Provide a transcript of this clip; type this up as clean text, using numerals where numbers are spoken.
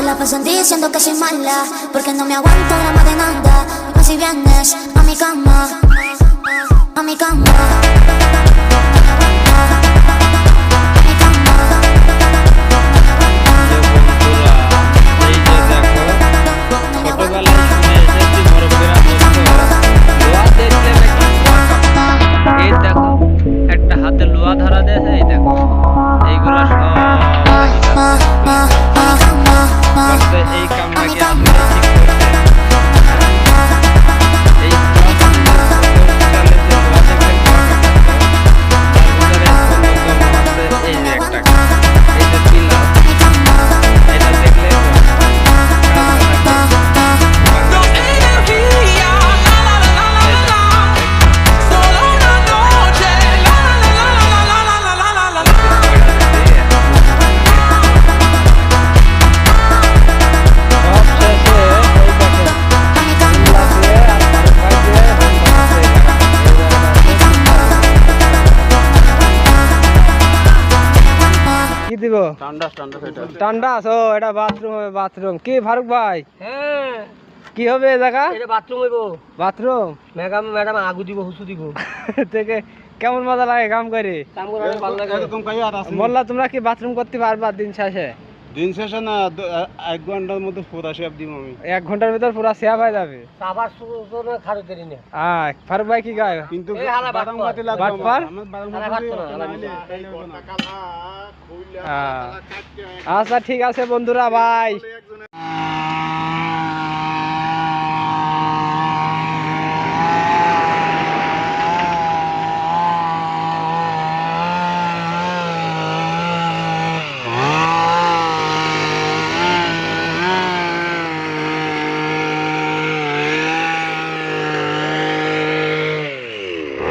la pasan diciendo que soy mala, porque no me aguanto drama de nada. Y más si vienes a mi cama, a mi cama. একটা হাতে লোহা ধরা দেয়, এই দেখো এইগুলা সব এই কামটাকে আসলে ঠিক দিব ঠান্ডা আছো। এটা বাথরুম হবে, বাথরুম কি ফারুক ভাই? হ্যাঁ কি হবে এই জায়গা? এটা বাথরুম হইব। বাথরুম ম্যাডাম আগু দিব, হুসু দিব। থেকে কেমন মজা লাগে কাম করে? কাম করে অনেক ভালো লাগে। মোল্লা তোমরা কি বাথরুম করতে পারবা দিন শেষে? দিন শেষে না, 1 ঘন্টার মধ্যে পুরা শেপ দিব আমি। 1 ঘন্টার ভিতর পুরা শেয়া হয়ে যাবে। আবার শুরু খারু দেরি না। ফারুক ভাই কি গায়? কিন্তু এই হালা বাদাম বাটপার। কাটি লাগবে বাটপার? আমার বাদাম হালা কাটি বাটপার না, নাইলে তাইলে হবে না। আচ্ছা ঠিক আছে বন্ধুরা, বাই।